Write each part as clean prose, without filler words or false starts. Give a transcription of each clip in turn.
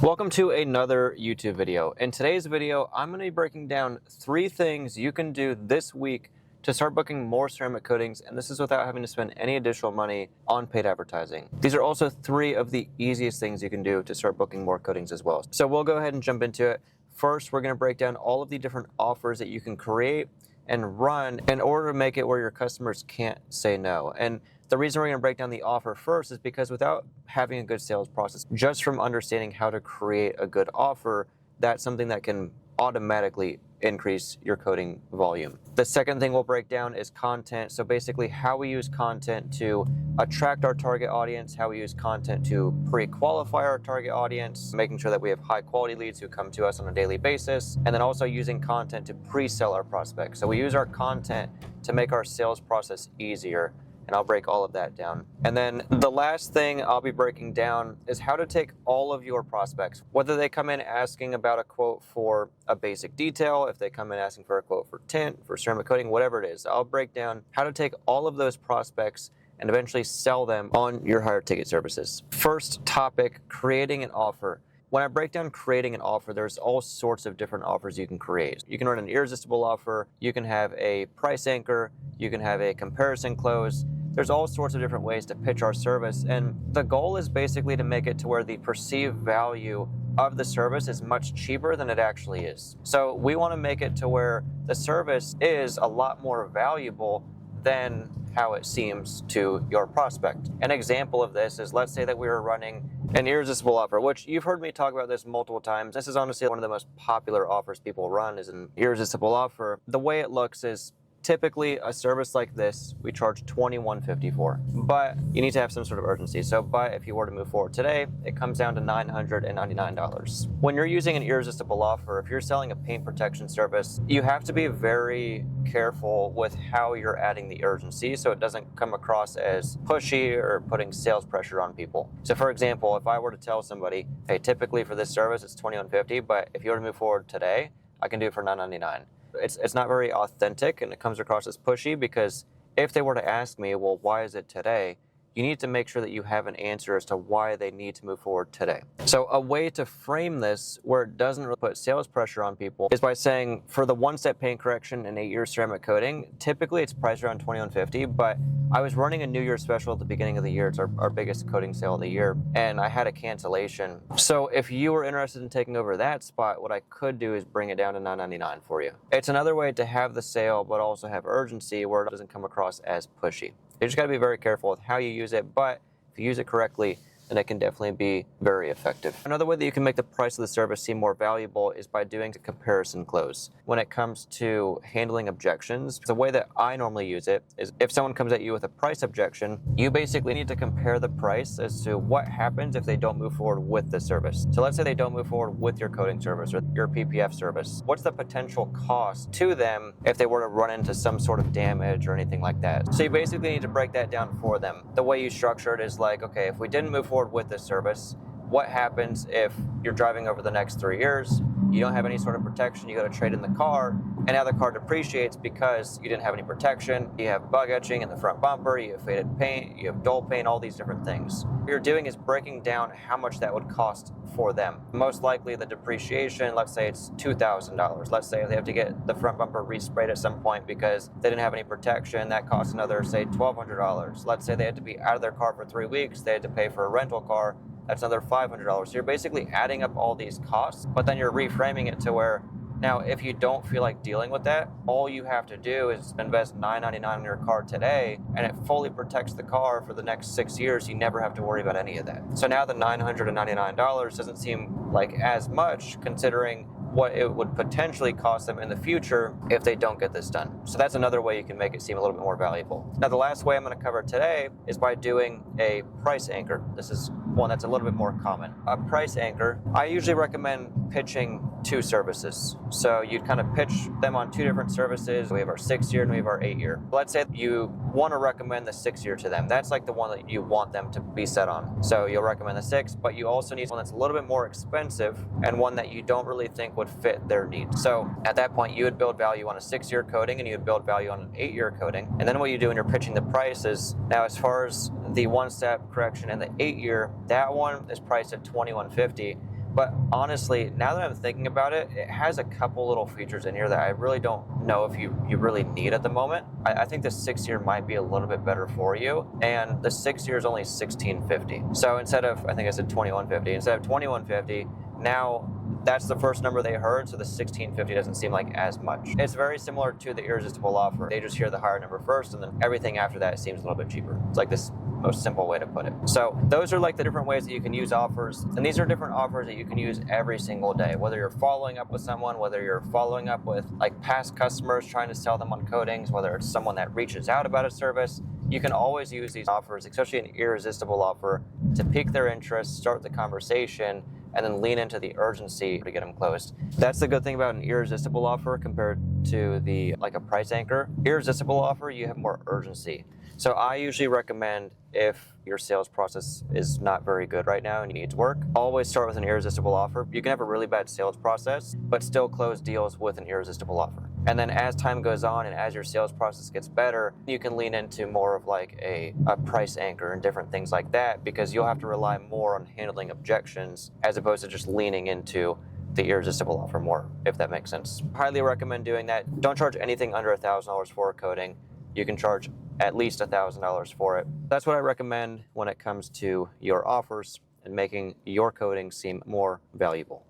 Welcome to another YouTube video. In today's video, I'm going to be breaking down 3 things you can do this week to start booking more ceramic coatings, and this is without having to spend any additional money on paid advertising. These are also 3 of the easiest things you can do to start booking more coatings as well. So we'll go ahead and jump into it. First, we're going to break down all of the different offers that you can create and run in order to make it where your customers can't say no. And the reason we're going to break down the offer first is because without having a good sales process, just from understanding how to create a good offer, that's something that can automatically increase your coating volume. The second thing we'll break down is content. So basically how we use content to attract our target audience, how we use content to pre-qualify our target audience, making sure that we have high quality leads who come to us on a daily basis, and then also using content to pre-sell our prospects. So we use our content to make our sales process easier, and I'll break all of that down. And then the last thing I'll be breaking down is how to take all of your prospects, whether they come in asking about a quote for a basic detail, if they come in asking for a quote for tint, for ceramic coating, whatever it is, I'll break down how to take all of those prospects and eventually sell them on your higher ticket services. First topic, creating an offer. When I break down creating an offer, there's all sorts of different offers you can create. You can run an irresistible offer, you can have a price anchor, you can have a comparison close. There's all sorts of different ways to pitch our service, and the goal is basically to make it to where the perceived value of the service is much cheaper than it actually is. So we want to make it to where the service is a lot more valuable than how it seems to your prospect. An example of this is, let's say that we were running an irresistible offer, which you've heard me talk about this multiple times. This is honestly one of the most popular offers people run, is an irresistible offer. The way it looks is, typically, a service like this, we charge $21.50 for, but you need to have some sort of urgency. So, but if you were to move forward today, it comes down to $999. When you're using an irresistible offer, if you're selling a paint protection service, you have to be very careful with how you're adding the urgency so it doesn't come across as pushy or putting sales pressure on people. So for example, if I were to tell somebody, hey, typically for this service, it's $21.50, but if you were to move forward today, I can do it for $999. It's not very authentic, and it comes across as pushy, because if they were to ask me, well, why is it today? You need to make sure that you have an answer as to why they need to move forward today. So a way to frame this where it doesn't really put sales pressure on people is by saying, for the one-step paint correction and 8-year ceramic coating, typically it's priced around $21.50, but I was running a New Year's special at the beginning of the year. It's our biggest coating sale of the year, and I had a cancellation. So if you were interested in taking over that spot, what I could do is bring it down to $999 for you. It's another way to have the sale, but also have urgency where it doesn't come across as pushy. You just got to be very careful with how you use it, but if you use it correctly, then it can definitely be very effective. Another way that you can make the price of the service seem more valuable is by doing a comparison close. When it comes to handling objections, the way that I normally use it is, if someone comes at you with a price objection, you basically need to compare the price as to what happens if they don't move forward with the service. So let's say they don't move forward with your coating service or your PPF service. What's the potential cost to them if they were to run into some sort of damage or anything like that? So you basically need to break that down for them. The way you structure it is like, okay, if we didn't move forward with this service, what happens if you're driving over the next 3 years, you don't have any sort of protection, you got to trade in the car, and now the car depreciates because you didn't have any protection, you have bug etching in the front bumper, you have faded paint, you have dull paint, all these different things. What you're doing is breaking down how much that would cost for them. Most likely the depreciation, let's say it's $2,000. Let's say they have to get the front bumper resprayed at some point because they didn't have any protection, that costs another, say, $1,200. Let's say they had to be out of their car for 3 weeks, they had to pay for a rental car, that's another $500. So you're basically adding up all these costs, but then you're reframing it to where, now if you don't feel like dealing with that, all you have to do is invest $999 in your car today, and it fully protects the car for the next 6 years. You never have to worry about any of that. So now the $999 doesn't seem like as much, considering what it would potentially cost them in the future if they don't get this done. So that's another way you can make it seem a little bit more valuable. Now, the last way I'm going to cover today is by doing a price anchor. This is one that's a little bit more common. A price anchor, I usually recommend pitching 2 services. So you'd kind of pitch them on 2 different services. We have our 6-year and we have our 8-year. Let's say you want to recommend the 6-year to them. That's like the one that you want them to be set on. So you'll recommend the 6, but you also need one that's a little bit more expensive and one that you don't really think would fit their needs. So at that point, you would build value on a 6-year coating and you would build value on an 8-year coating. And then what you do when you're pitching the price is, now as far as the one-step correction and the 8-year, that one is priced at $21.50. But honestly, now that I'm thinking about it, it has a couple little features in here that I really don't know if you really need at the moment. I think the 6-year might be a little bit better for you, and the 6-year is only $1,650. So instead of, I think I said $2,150, instead of $2,150, now that's the first number they heard, so the $1,650 doesn't seem like as much. It's very similar to the irresistible offer. They just hear the higher number first, and then everything after that seems a little bit cheaper. It's like this most simple way to put it. So those are like the different ways that you can use offers, and these are different offers that you can use every single day, whether you're following up with someone, whether you're following up with like past customers trying to sell them on coatings, whether it's someone that reaches out about a service. You can always use these offers, especially an irresistible offer, to pique their interest, start the conversation, and then lean into the urgency to get them closed. That's the good thing about an irresistible offer compared to like a price anchor. Irresistible offer, you have more urgency. So I usually recommend, if your sales process is not very good right now and you need to work, always start with an irresistible offer. You can have a really bad sales process, but still close deals with an irresistible offer. And then as time goes on and as your sales process gets better, you can lean into more of like a price anchor and different things like that, because you'll have to rely more on handling objections as opposed to just leaning into the irresistible offer more, if that makes sense. Highly recommend doing that. Don't charge anything under $1,000 for a coating. You can charge at least $1,000 for it. That's what I recommend when it comes to your offers and making your coating seem more valuable.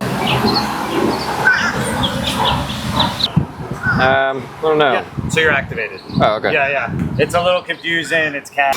I don't know. Yeah, so you're activated. Oh, okay. Yeah. It's a little confusing. It's cat.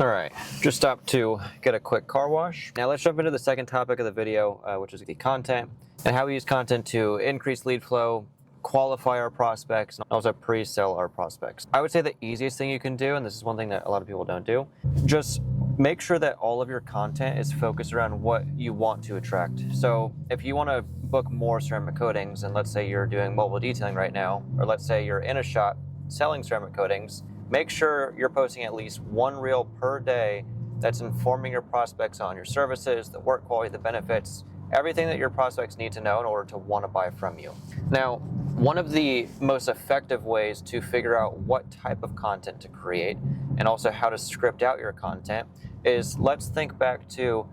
All right, just stopped to get a quick car wash. Now let's jump into the second topic of the video, which is the content and how we use content to increase lead flow, qualify our prospects, and also pre-sell our prospects. I would say the easiest thing you can do, and this is one thing that a lot of people don't do, just make sure that all of your content is focused around what you want to attract. So if you want to book more ceramic coatings, and let's say you're doing mobile detailing right now, or let's say you're in a shop selling ceramic coatings, make sure you're posting at least one reel per day that's informing your prospects on your services, the work quality, the benefits, everything that your prospects need to know in order to want to buy from you. Now, one of the most effective ways to figure out what type of content to create and also how to script out your content is, let's think back to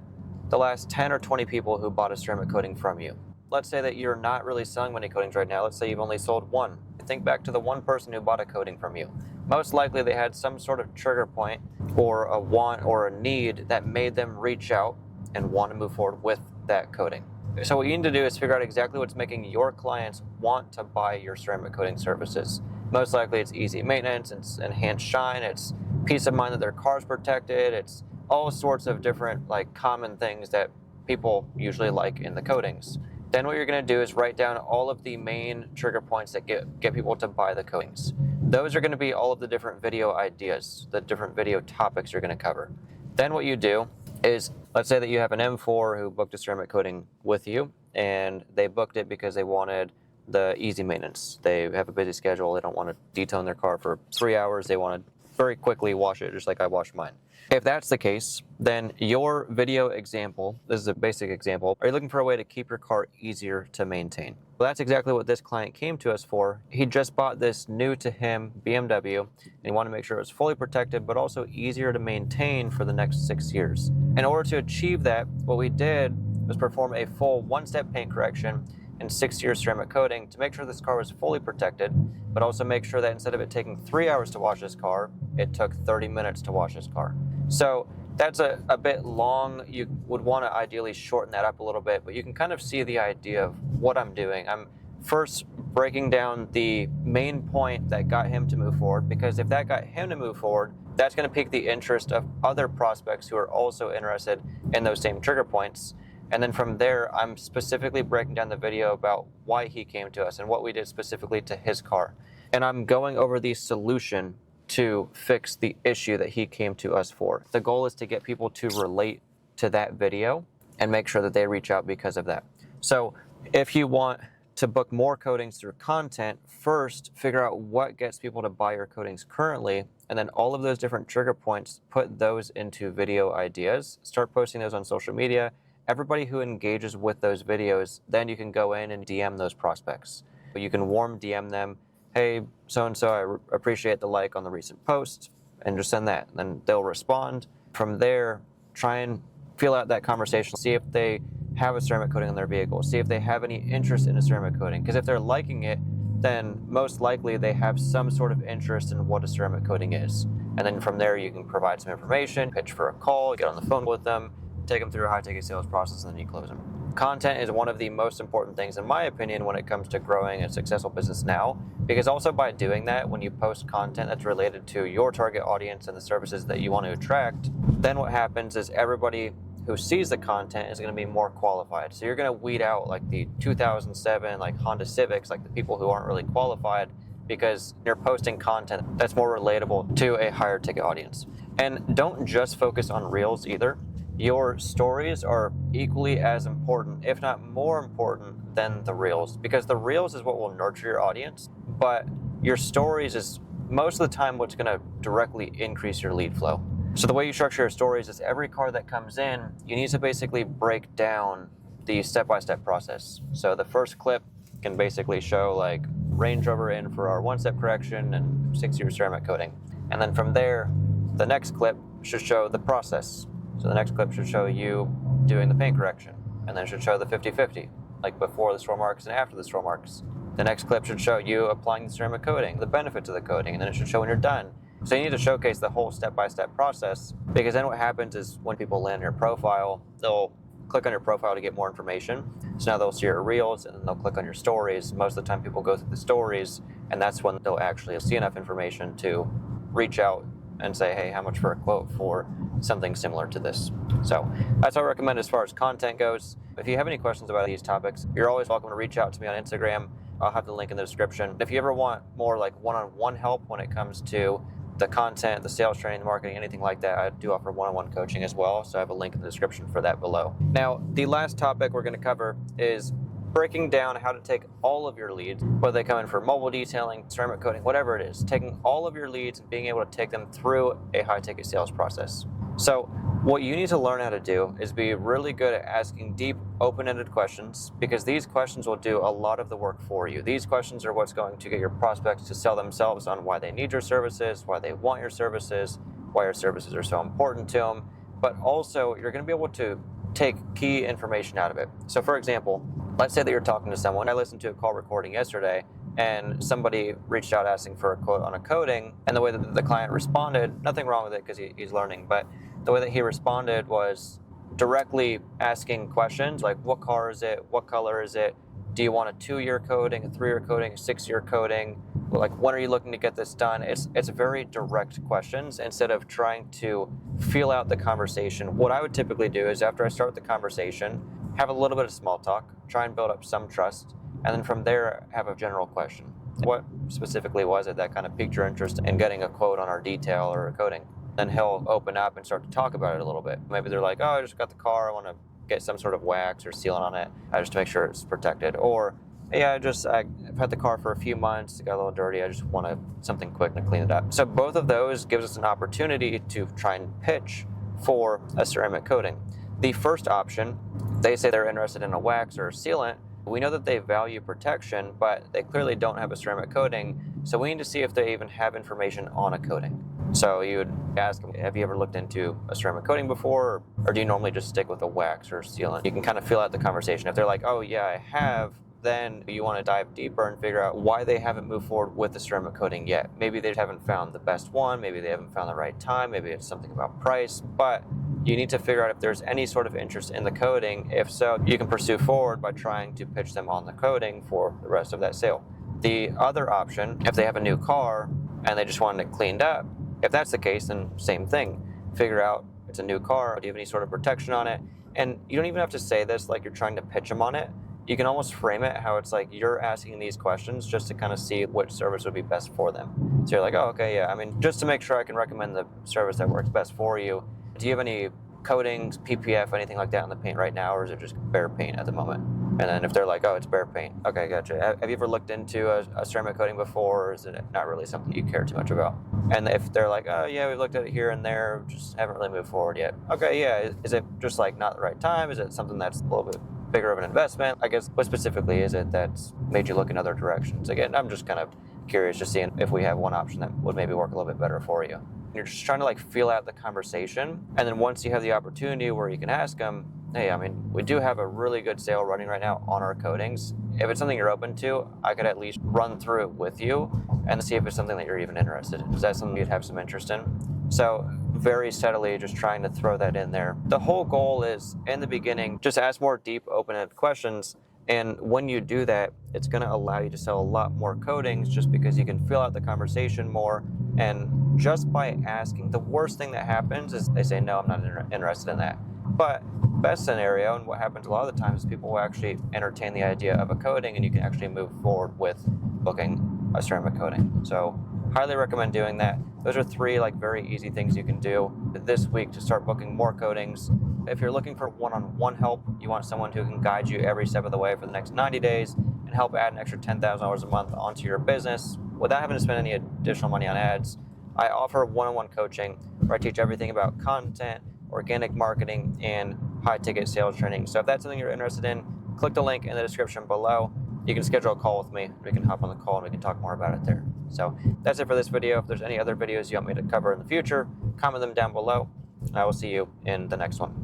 the last 10 or 20 people who bought a ceramic coating from you. Let's say that you're not really selling many coatings right now. Let's say you've only sold one. Think back to the one person who bought a coating from you. Most likely they had some sort of trigger point or a want or a need that made them reach out and want to move forward with that coating. So what you need to do is figure out exactly what's making your clients want to buy your ceramic coating services. Most likely it's easy maintenance, it's enhanced shine, it's peace of mind that their car's protected, it's all sorts of different like common things that people usually like in the coatings. Then what you're going to do is write down all of the main trigger points that get people to buy the coatings. Those are going to be all of the different video ideas, the different video topics you're going to cover. Then what you do is, let's say that you have an M4 who booked a ceramic coating with you, and they booked it because they wanted the easy maintenance. They have a busy schedule. They don't want to detail in their car for 3 hours. They want to very quickly wash it, just like I washed mine. If that's the case, then your video example, this is a basic example, are you looking for a way to keep your car easier to maintain? Well, that's exactly what this client came to us for. He just bought this new to him BMW, and he wanted to make sure it was fully protected, but also easier to maintain for the next 6 years. In order to achieve that, what we did was perform a full one-step paint correction and 6-year ceramic coating to make sure this car was fully protected, but also make sure that instead of it taking 3 hours to wash this car, it took 30 minutes to wash this car. So that's a bit long. You would want to ideally shorten that up a little bit, but you can kind of see the idea of what I'm doing. I'm first breaking down the main point that got him to move forward, because if that got him to move forward, that's going to pique the interest of other prospects who are also interested in those same trigger points. And then from there, I'm specifically breaking down the video about why he came to us and what we did specifically to his car. And I'm going over the solution to fix the issue that he came to us for. The goal is to get people to relate to that video and make sure that they reach out because of that. So if you want to book more coatings through content, first figure out what gets people to buy your coatings currently, and then all of those different trigger points, put those into video ideas, start posting those on social media. Everybody who engages with those videos, then you can go in and DM those prospects. You can warm DM them, hey, so-and-so, I appreciate the like on the recent post. and just send that. Then they'll respond. From there, try and feel out that conversation, see if they have a ceramic coating on their vehicle, see if they have any interest in a ceramic coating. Because if they're liking it, then most likely they have some sort of interest in what a ceramic coating is. And then from there, you can provide some information, pitch for a call, get on the phone with them, take them through a high-ticket sales process, and then you close them. Content is one of the most important things, in my opinion, when it comes to growing a successful business now, because also by doing that, when you post content that's related to your target audience and the services that you want to attract, then what happens is everybody who sees the content is going to be more qualified. So you're going to weed out like the 2007 like Honda Civics, like the people who aren't really qualified, because you're posting content that's more relatable to a higher ticket audience. And don't just focus on Reels either. Your stories are equally as important, if not more important, than the Reels, because the Reels is what will nurture your audience, but your stories is most of the time what's going to directly increase your lead flow. So the way you structure your stories is every car that comes in, you need to basically break down the step-by-step process. So the first clip can basically show like Range Rover in for our one-step correction and 6-year ceramic coating. And then from there, the next clip should show the process. So the next clip should show you doing the paint correction, and then it should show the 50-50, like before the swirl marks and after the swirl marks. The next clip should show you applying the ceramic coating, the benefits of the coating, and then it should show when you're done. So you need to showcase the whole step-by-step process, because then what happens is when people land your profile, they'll click on your profile to get more information. So now they'll see your Reels, and then they'll click on your stories. Most of the time people go through the stories, and that's when they'll actually see enough information to reach out and say, hey, how much for a quote for something similar to this? So that's what I recommend as far as content goes. If you have any questions about these topics, you're always welcome to reach out to me on Instagram. I'll have the link in the description. If you ever want more like one-on-one help when it comes to the content, the sales training, the marketing, anything like that, I do offer one-on-one coaching as well. So I have a link in the description for that below. Now, the last topic we're going to cover is breaking down how to take all of your leads, whether they come in for mobile detailing, ceramic coating, whatever it is, taking all of your leads and being able to take them through a high-ticket sales process. So what you need to learn how to do is be really good at asking deep, open-ended questions, because these questions will do a lot of the work for you. These questions are what's going to get your prospects to sell themselves on why they need your services, why they want your services, why your services are so important to them, but also you're going to be able to take key information out of it. So for example, let's say that you're talking to someone. I listened to a call recording yesterday, and somebody reached out asking for a quote on a coating, and the way that the client responded, nothing wrong with it because he's learning, but the way that he responded was directly asking questions like, what car is it? What color is it? Do you want a 2-year coating, a 3-year coating, a 6-year coating? Like, when are you looking to get this done? It's very direct questions instead of trying to feel out the conversation. What I would typically do is after I start the conversation, have a little bit of small talk, try and build up some trust, and then from there have a general question. What specifically was it that kind of piqued your interest in getting a quote on our detail or a coating? Then he'll open up and start to talk about it a little bit. Maybe they're like, oh, I just got the car, I want to get some sort of wax or sealant on it, just to make sure it's protected. Or, yeah, I've had the car for a few months, it got a little dirty, I just want something quick to clean it up. So both of those gives us an opportunity to try and pitch for a ceramic coating. The first option, they say they're interested in a wax or a sealant. We know that they value protection, but they clearly don't have a ceramic coating, so we need to see if they even have information on a coating. So you would ask them, have you ever looked into a ceramic coating before, or do you normally just stick with a wax or sealant? You can kind of feel out the conversation. If they're like, oh yeah, I have, then you want to dive deeper and figure out why they haven't moved forward with the ceramic coating yet. Maybe they haven't found the best one, maybe they haven't found the right time, maybe it's something about price, but you need to figure out if there's any sort of interest in the coating. If so, you can pursue forward by trying to pitch them on the coating for the rest of that sale. The other option, if they have a new car and they just want it cleaned up, if that's the case, then same thing. Figure out, it's a new car, do you have any sort of protection on it? And you don't even have to say this like you're trying to pitch them on it. You can almost frame it how it's like you're asking these questions just to kind of see which service would be best for them. So you're like, oh, okay, yeah, I mean, just to make sure I can recommend the service that works best for you. Do you have any coatings, PPF, anything like that on the paint right now, or is it just bare paint at the moment? And then if they're like, oh, it's bare paint, okay, gotcha. Have you ever looked into a ceramic coating before, or is it not really something you care too much about? And if they're like, oh yeah, we've looked at it here and there, just haven't really moved forward yet. Okay, yeah, is it just like not the right time? Is it something that's a little bit bigger of an investment? I guess, what specifically is it that's made you look in other directions? Again, I'm just kind of curious, just seeing if we have one option that would maybe work a little bit better for you. You're just trying to like feel out the conversation. And then once you have the opportunity where you can ask them, hey, I mean, we do have a really good sale running right now on our coatings. If it's something you're open to, I could at least run through it with you and see if it's something that you're even interested in. Is that something you'd have some interest in? So very steadily just trying to throw that in there. The whole goal is, in the beginning, just ask more deep, open-ended questions. And when you do that, it's going to allow you to sell a lot more coatings just because you can fill out the conversation more. And just by asking, the worst thing that happens is they say, no, I'm not interested in that. But best scenario, and what happens a lot of the times, is people will actually entertain the idea of a coating and you can actually move forward with booking a ceramic coating. So highly recommend doing that. Those are 3 like very easy things you can do this week to start booking more coatings. If you're looking for one-on-one help, you want someone who can guide you every step of the way for the next 90 days and help add an extra $10,000 a month onto your business without having to spend any additional money on ads, I offer one-on-one coaching where I teach everything about content, organic marketing, and high-ticket sales training. So if that's something you're interested in, click the link in the description below. You can schedule a call with me. We can hop on the call and we can talk more about it there. So that's it for this video. If there's any other videos you want me to cover in the future, comment them down below. I will see you in the next one.